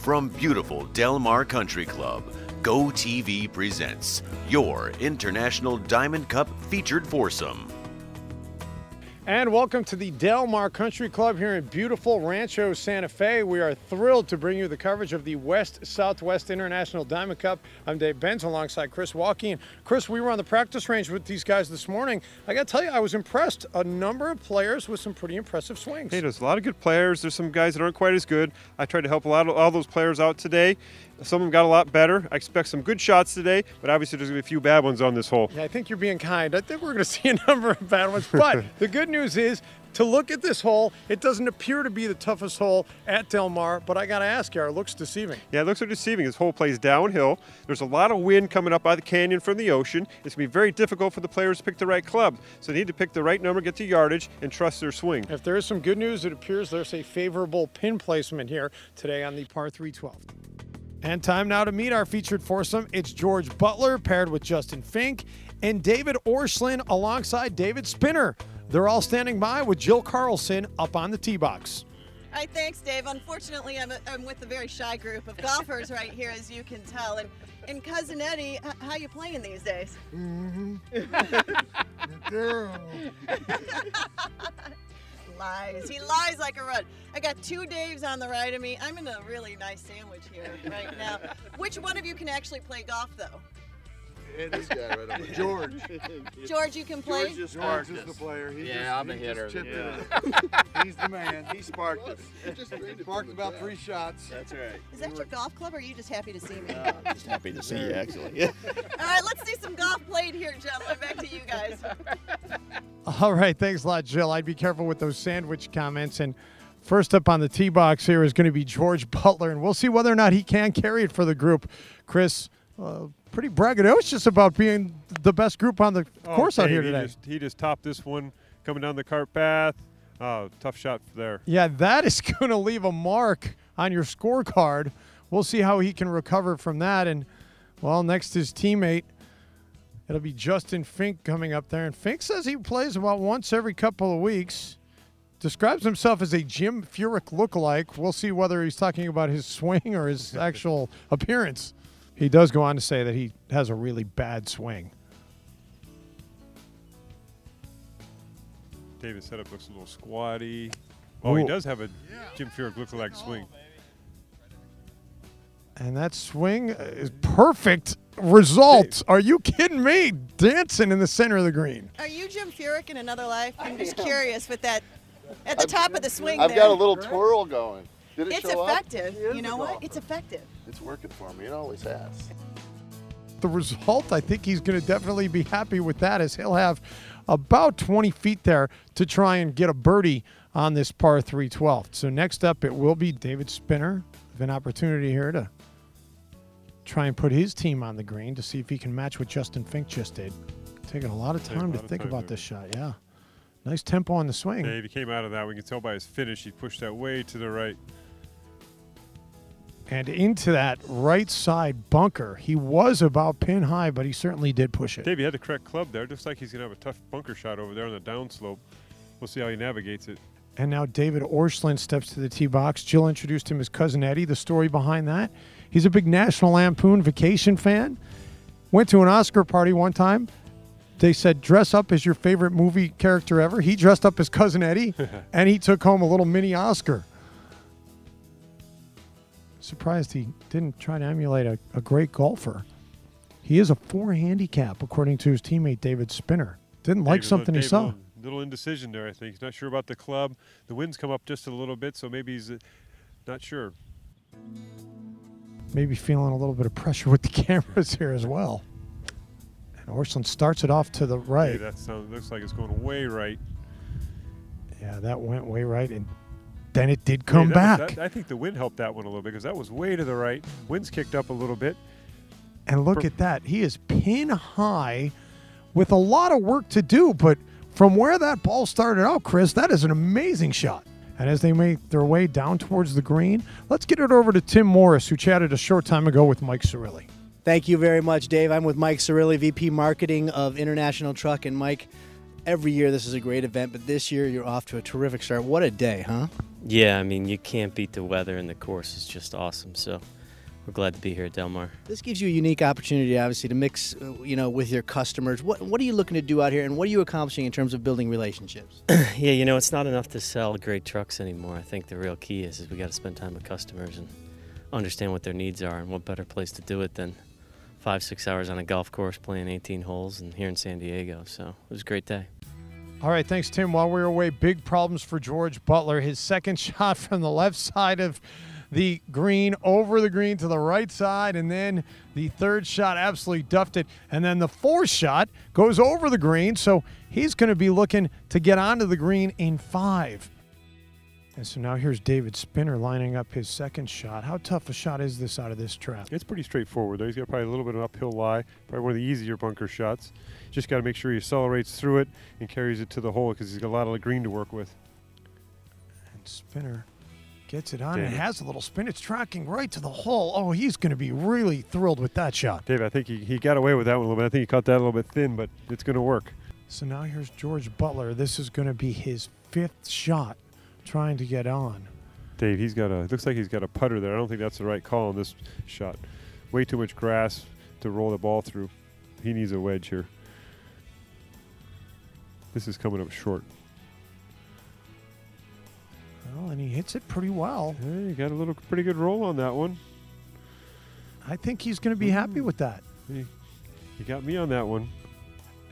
From beautiful Del Mar Country Club, Go TV presents your International Diamond Cup featured foursome. And welcome to the Del Mar Country Club here in beautiful Rancho Santa Fe. We are thrilled to bring you the coverage of the West-Southwest International Diamond Cup. I'm Dave Benz alongside Chris Walkie. And Chris, we were on the practice range with these guys this morning. I got to tell you, I was impressed. A number of players with some pretty impressive swings. Hey, there's a lot of good players. There's some guys that aren't quite as good. I tried to help all those players out today. Some of them got a lot better. I expect some good shots today, but obviously there's going to be a few bad ones on this hole. Yeah, I think you're being kind. I think we're going to see a number of bad ones. But the good news is, to look at this hole, it doesn't appear to be the toughest hole at Del Mar, but I got to ask you, it looks deceiving. Yeah, it looks like deceiving. This hole plays downhill. There's a lot of wind coming up out of the canyon from the ocean. It's going to be very difficult for the players to pick the right club. So they need to pick the right number, get the yardage, and trust their swing. If there is some good news, it appears there's a favorable pin placement here today on the par 312. And time now to meet our featured foursome. It's George Butler paired with Justin Fink and David Orschlin alongside David Spinner. They're all standing by with Jill Carlson up on the tee box. All right, thanks, Dave. Unfortunately, I'm with a very shy group of golfers right here, as you can tell. And Cousin Eddie, how you playing these days? Lies. He lies like a rod. I got two Daves on the right of me. I'm in a really nice sandwich here right now. Which one of you can actually play golf, though? This guy right over George. George, you can play? George is the player. I'm a hitter. He's the man. He sparked us. Sparked about 3 shots. That's right. Is that your golf club, or are you just happy to see me? I'm just happy to see you, actually. All right, let's see some golf played here, gentlemen. Back to you guys. All right, thanks a lot, Jill. I'd be careful with those sandwich comments. And first up on the tee box here is going to be George Butler, and we'll see whether or not he can carry it for the group. Chris, pretty braggadocious about being the best group on the course out here today. He just topped this one coming down the cart path. Oh, tough shot there. Yeah, that is going to leave a mark on your scorecard. We'll see how he can recover from that. And, well, next his teammate, it'll be Justin Fink coming up there. And Fink says he plays about once every couple of weeks. Describes himself as a Jim Furyk lookalike. We'll see whether he's talking about his swing or his actual appearance. He does go on to say that he has a really bad swing. David's setup looks a little squatty. Oh, he does have a Jim Furyk lookalike swing. And that swing is perfect result. Are you kidding me? Dancing in the center of the green. Are you Jim Furyk in another life? I'm just curious with that at the top of the swing I've there. got a little twirl going. Did it It's show effective. up? You know what? It's effective. It's working for me. It always has. The result, I think he's going to definitely be happy with that, as he'll have about 20 feet there to try and get a birdie on this par 312. So next up, it will be David Spinner. Have an opportunity here to try and put his team on the green to see if he can match what Justin Fink just did. Taking a lot of time to think about this shot, yeah. Nice tempo on the swing. Dave, he came out of that. We can tell by his finish. He pushed that way to the right. And into that right side bunker. He was about pin high, but he certainly did push it. Dave, he had the correct club there. Looks like he's going to have a tough bunker shot over there on the downslope. We'll see how he navigates it. And now David Orschlin steps to the tee box. Jill introduced him as Cousin Eddie. The story behind that, he's a big National Lampoon Vacation fan. Went to an Oscar party one time. They said, dress up as your favorite movie character ever. He dressed up as Cousin Eddie, and he took home a little mini Oscar. Surprised he didn't try to emulate a great golfer. He is a 4 handicap, according to his teammate David Spinner. Didn't like something he saw. Little indecision there, I think. He's not sure about the club. The wind's come up just a little bit, so maybe he's not sure. Maybe feeling a little bit of pressure with the cameras here as well. And Orschlin starts it off to the right. Hey, that looks like it's going way right. Yeah, that went way right, and then it did come back. I think the wind helped that one a little bit because that was way to the right. Wind's kicked up a little bit. And look at that. He is pin high with a lot of work to do, but from where that ball started out, Chris, that is an amazing shot. And as they make their way down towards the green, let's get it over to Tim Morris, who chatted a short time ago with Mike Cirilli. Thank you very much, Dave. I'm with Mike Cirilli, VP Marketing of International Truck. And Mike, every year this is a great event, but this year you're off to a terrific start. What a day, huh? Yeah, I mean, you can't beat the weather, and the course is just awesome. So we're glad to be here at Del Mar. This gives you a unique opportunity, obviously, to mix, with your customers. What are you looking to do out here, and what are you accomplishing in terms of building relationships? Yeah, it's not enough to sell great trucks anymore. I think the real key is we got to spend time with customers and understand what their needs are, and what better place to do it than 5-6 hours on a golf course playing 18 holes and here in San Diego. So it was a great day. All right, thanks, Tim. While we were away, big problems for George Butler. His second shot from the left side of the green, over the green to the right side, and then the third shot absolutely duffed it. And then the fourth shot goes over the green, so he's going to be looking to get onto the green in 5. And so now here's David Spinner lining up his second shot. How tough a shot is this out of this trap? It's pretty straightforward, though. He's got probably a little bit of an uphill lie, probably one of the easier bunker shots. Just got to make sure he accelerates through it and carries it to the hole because he's got a lot of green to work with. And Spinner gets it on and has a little spin. It's tracking right to the hole. Oh, he's going to be really thrilled with that shot. Dave, I think he got away with that one a little bit. I think he caught that a little bit thin, but it's going to work. So now here's George Butler. This is going to be his 5th shot trying to get on. Dave, looks like he's got a putter there. I don't think that's the right call on this shot. Way too much grass to roll the ball through. He needs a wedge here. This is coming up short. Well, and he hits it pretty well. Yeah, he got a pretty good roll on that one. I think he's going to be happy with that. He got me on that one.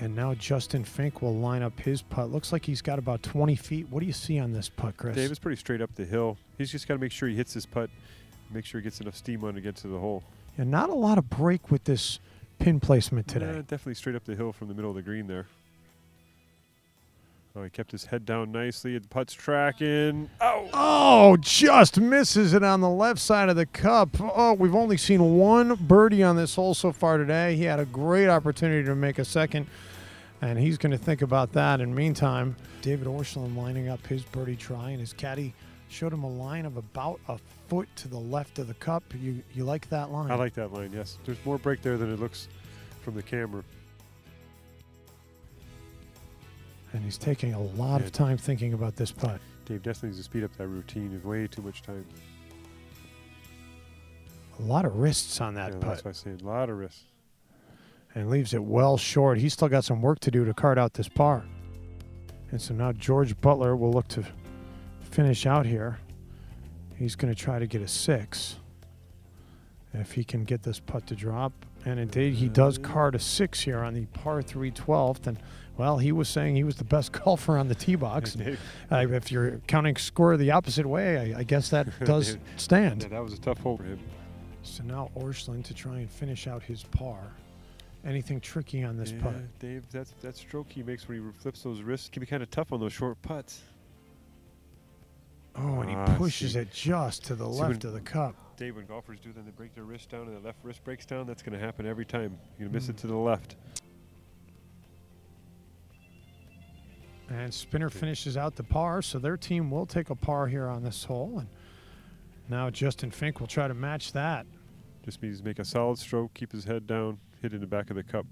And now Justin Fink will line up his putt. Looks like he's got about 20 feet. What do you see on this putt, Chris? Dave, it's pretty straight up the hill. He's just got to make sure he hits his putt, make sure he gets enough steam on to get to the hole. Yeah, not a lot of break with this pin placement today. Yeah, definitely straight up the hill from the middle of the green there. Oh, he kept his head down nicely. The putt's tracking. Oh, just misses it on the left side of the cup. Oh, we've only seen one birdie on this hole so far today. He had a great opportunity to make a second, and he's going to think about that. In the meantime, David Orscheln lining up his birdie try, and his caddy showed him a line of about a foot to the left of the cup. You like that line? I like that line, yes. There's more break there than it looks from the camera. And he's taking a lot of time thinking about this putt. Dave definitely needs to speed up that routine. There's way too much time. A lot of wrists on that putt. That's what I say. A lot of wrists. And leaves it well short. He's still got some work to do to card out this par. And so now George Butler will look to finish out here. He's going to try to get a 6. If he can get this putt to drop. And indeed, he does card a 6 here on the par 3 12th. And, well, he was saying he was the best golfer on the tee box. If you're counting score the opposite way, I guess that does stand. Yeah, that was a tough hole for him. So now Orscheln to try and finish out his par. Anything tricky on this putt? Dave, that stroke he makes when he flips those wrists can be kind of tough on those short putts. Oh, and he pushes it just to the left of the cup. Dave, when golfers do that, they break their wrist down and the left wrist breaks down. That's going to happen every time. You're going to miss it to the left. And Spinner finishes out the par, so their team will take a par here on this hole. And now Justin Fink will try to match that. Just means make a solid stroke, keep his head down, hit in the back of the cup.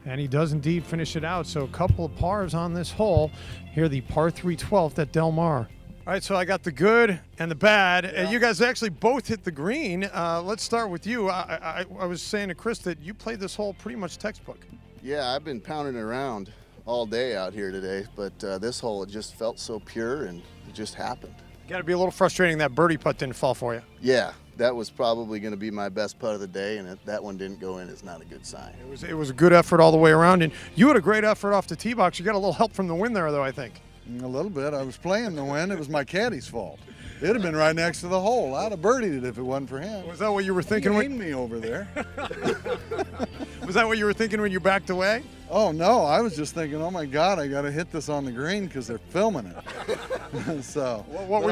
And he does indeed finish it out. So a couple of pars on this hole. Here, the par 3 12th at Del Mar. All right, so I got the good and the bad. You guys actually both hit the green. Let's start with you. I was saying to Chris that you played this hole pretty much textbook. Yeah, I've been pounding it around all day out here today, but this hole, it just felt so pure and it just happened. Got to be a little frustrating that birdie putt didn't fall for you. Yeah, that was probably going to be my best putt of the day, and if that one didn't go in, it's not a good sign. It was a good effort all the way around, and you had a great effort off the tee box. You got a little help from the wind there, though, I think. A little bit. I was playing the wind. It was my caddy's fault. It'd have been right next to the hole. I'd have birdied it if it wasn't for him. Was that what you were thinking? He aimed me over there. Was that what you were thinking when you backed away? Oh, no. I was just thinking, oh, my God, I got to hit this on the green because they're filming it. So,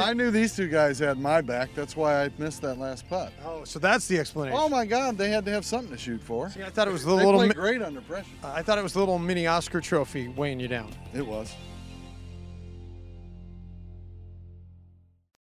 I knew these two guys had my back. That's why I missed that last putt. Oh, so that's the explanation. Oh, my God, they had to have something to shoot for. See, I thought it was the they little. Played great under pressure. I thought it was the little mini Oscar trophy weighing you down. It was.